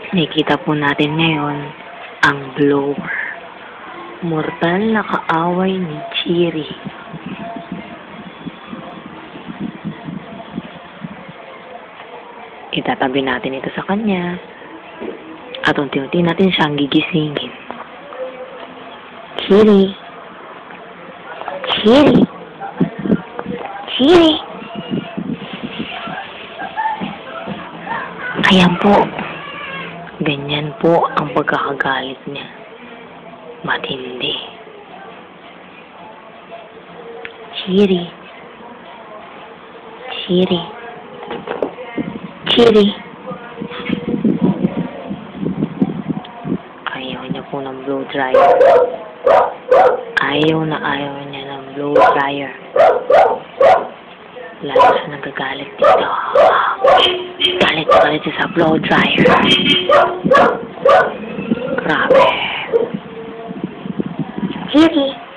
Nakikita po natin ngayon ang blower. Mortal na kaaway ni Chiri. Itatabi natin ito sa kanya at unti-unti natin siyang gigisingin. Chiri! Chiri! Chiri! Ayan po. Ganyan po ang pagkakagalit niya. Matindi. Chiri. Chiri. Chiri. Ayaw niya po ng blow dryer. Ayaw niya ng blow dryer. Lalo siya nagagalit dito. Galit na galit siya sa blow dryer. Grabe. Chiri.